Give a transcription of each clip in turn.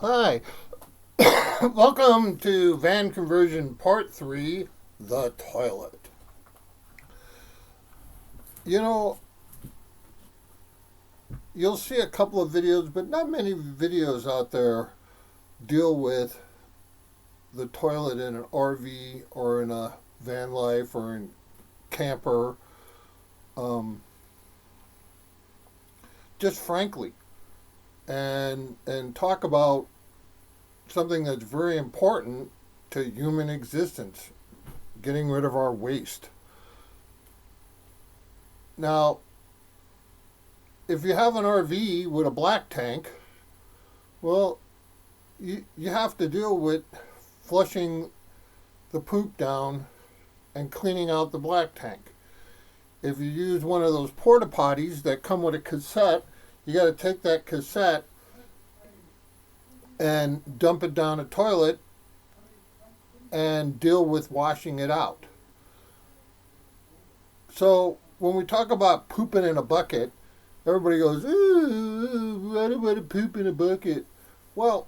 Hi, welcome to Van Conversion Part 3, The Toilet. You know, you'll see a couple of videos, but not many videos out there deal with the toilet in an RV or in a van life or in camper. Um, just frankly, and talk about something that's very important to human existence, getting rid of our waste. Now, if you have an RV with a black tank, well, you have to deal with flushing the poop down and cleaning out the black tank. If you use one of those porta potties that come with a cassette, you got to take that cassette and dump it down a toilet and deal with washing it out. So when we talk about pooping in a bucket, everybody goes, ooh, I don't want to poop in a bucket. Well,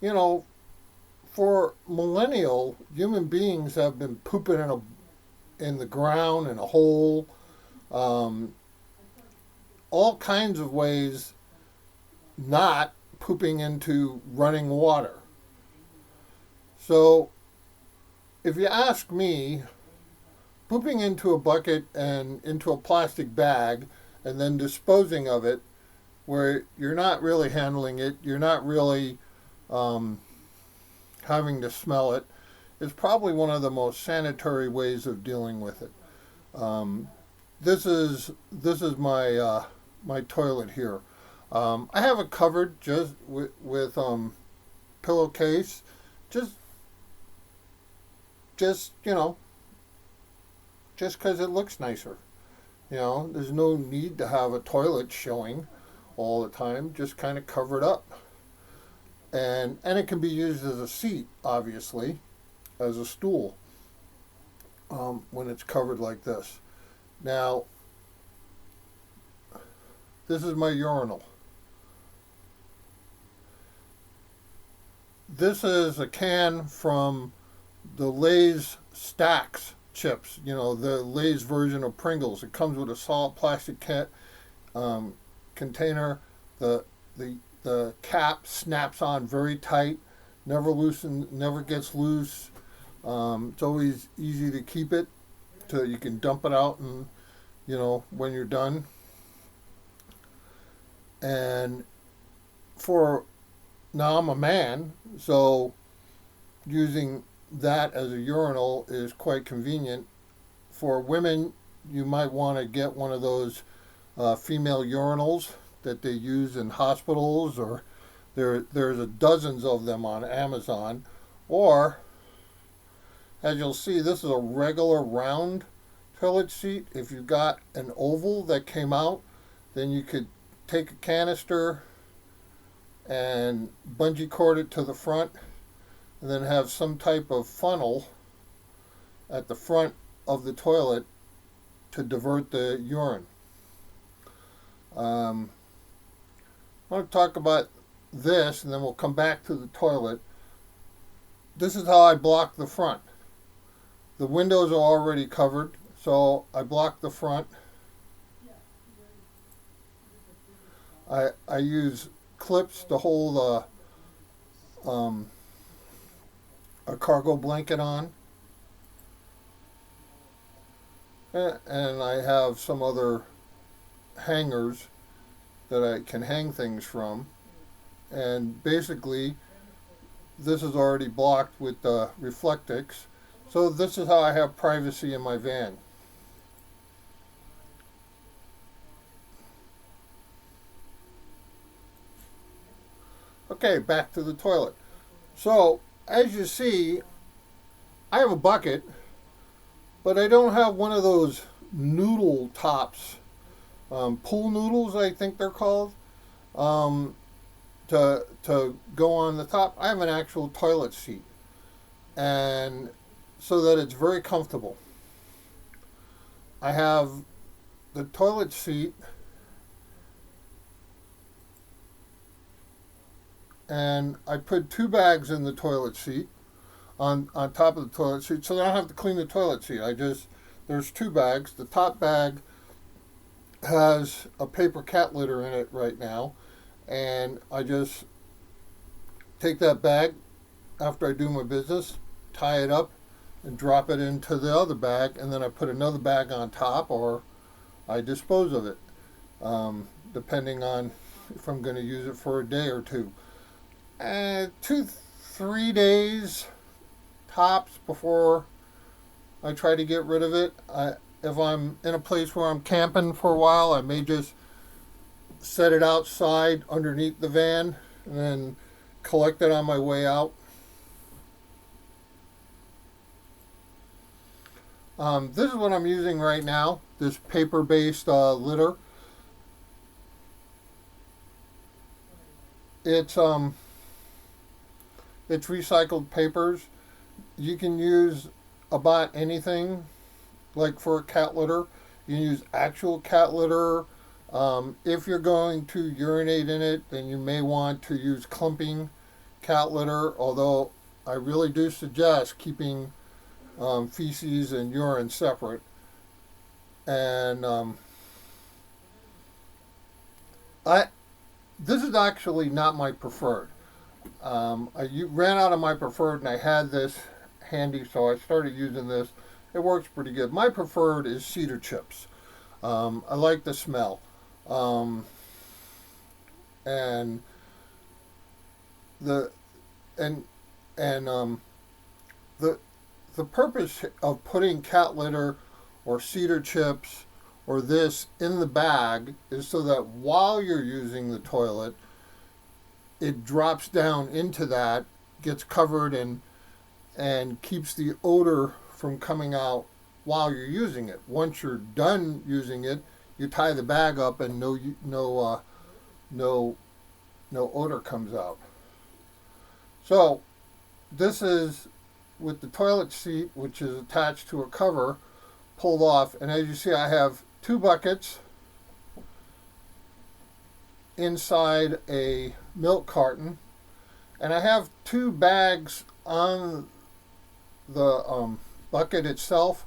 you know, for millennial, human beings have been pooping in the ground, in a hole, um, all kinds of ways, not pooping into running water. So if you ask me, pooping into a bucket and into a plastic bag and then disposing of it, where you're not really handling it, you're not really um, having to smell it, is probably one of the most sanitary ways of dealing with it. Um, this is my toilet here. I have it covered just with pillowcase, just just you know just because it looks nicer. There's no need to have a toilet showing all the time. Just kind of cover it up, and it can be used as a seat, obviously, as a stool when it's covered like this. Now, this is my urinal. This is a can from the Lay's Stacks chips. The Lay's version of Pringles. It comes with a solid plastic container. The the cap snaps on very tight, never gets loose. It's always easy to keep it, so you can dump it out and when you're done. And for now, I'm a man, so using that as a urinal is quite convenient. For women, you might want to get one of those female urinals that they use in hospitals, or there's dozens of them on Amazon. Or, as you'll see, this is a regular round toilet seat. If you got an oval that came out, then you could take a canister and bungee cord it to the front, and then have some type of funnel at the front of the toilet to divert the urine. I want to talk about this, and then we'll come back to the toilet. This is how I block the front. The windows are already covered, so I block the front. I use clips to hold a cargo blanket on. And I have some other hangers that I can hang things from. And basically, this is already blocked with Reflectix. So this is how I have privacy in my van. Okay, back to the toilet. So, as you see, I have a bucket, but I don't have one of those noodle tops, pool noodles, I think they're called, to go on the top. I have an actual toilet seat, and so that it's very comfortable. I have the toilet seat and I put 2 bags in the toilet seat on top of the toilet seat, so I don't have to clean the toilet seat. There's 2 bags. The top bag has a paper cat litter in it right now, and I just take that bag after I do my business, tie it up, and drop it into the other bag, and then I put another bag on top, or I dispose of it, depending on if I'm going to use it for a day or two. And 3 days tops before I try to get rid of it. If I'm in a place where I'm camping for a while, I may just set it outside underneath the van and then collect it on my way out. This is what I'm using right now, this paper-based litter. It's recycled papers. You can use about anything, like for a cat litter. You can use actual cat litter. If you're going to urinate in it, then you may want to use clumping cat litter, although I really do suggest keeping feces and urine separate. And this is actually not my preferred. I ran out of my preferred, and I had this handy, so I started using this. It works pretty good. My preferred is cedar chips. I like the smell, and the and the purpose of putting cat litter or cedar chips or this in the bag is so that while you're using the toilet, it drops down into that, gets covered, and keeps the odor from coming out while you're using it. Once you're done using it, you tie the bag up and no odor comes out. So this is with the toilet seat, which is attached to a cover, pulled off, and as you see, I have 2 buckets inside a milk carton, and I have 2 bags on the bucket itself.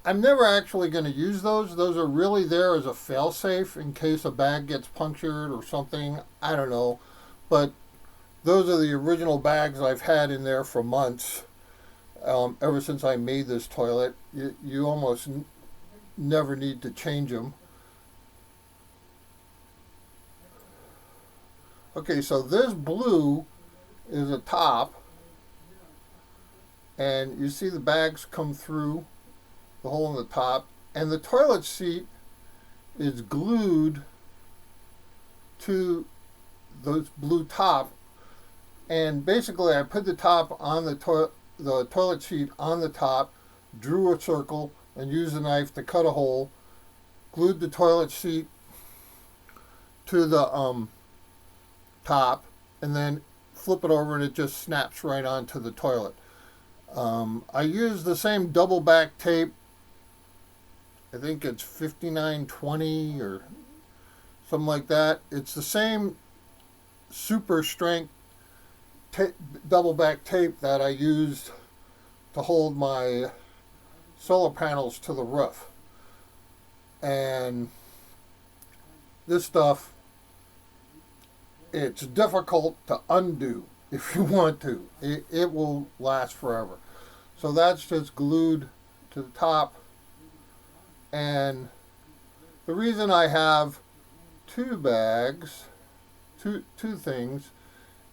I'm never actually going to use those. Those are really there as a fail-safe in case a bag gets punctured or something. I don't know. But those are the original bags I've had in there for months. Ever since I made this toilet. You almost never need to change them. Okay, so this blue is a top, and you see the bags come through the hole in the top, and the toilet seat is glued to the blue top, and basically I put the top on the toilet seat on the top, drew a circle, and used a knife to cut a hole, glued the toilet seat to the top, and then flip it over and it just snaps right onto the toilet. I use the same double back tape. I think it's 5920 or something like that. It's the same super strength double back tape that I used to hold my solar panels to the roof. And this stuff, it's difficult to undo if you want to. It will last forever. So that's just glued to the top. And the reason I have 2 bags, two things,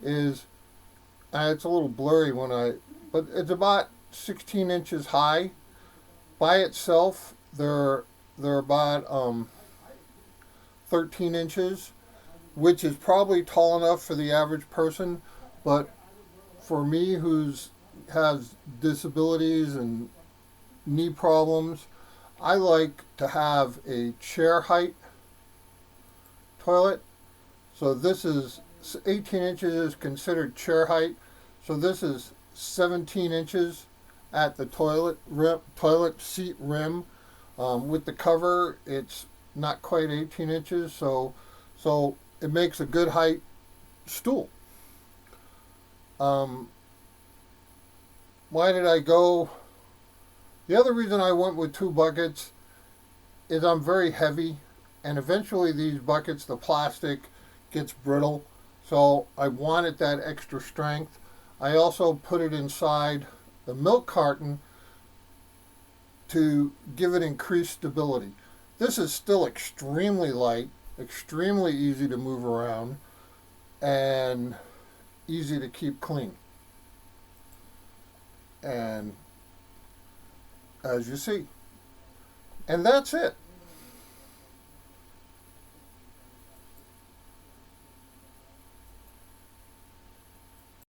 is it's a little blurry but it's about 16 inches high. By itself, they're about 13 inches, which is probably tall enough for the average person, but for me, has disabilities and knee problems, I like to have a chair height toilet. So this is 18 inches is considered chair height. So this is 17 inches at the toilet seat rim. With the cover, it's not quite 18 inches. So it makes a good height stool. Um, why did I go? The other reason I went with 2 buckets is I'm very heavy, and eventually these buckets, the plastic gets brittle, so I wanted that extra strength. I also put it inside the milk carton to give it increased stability. This is still extremely light, extremely easy to move around, and easy to keep clean. And as you see, and that's it.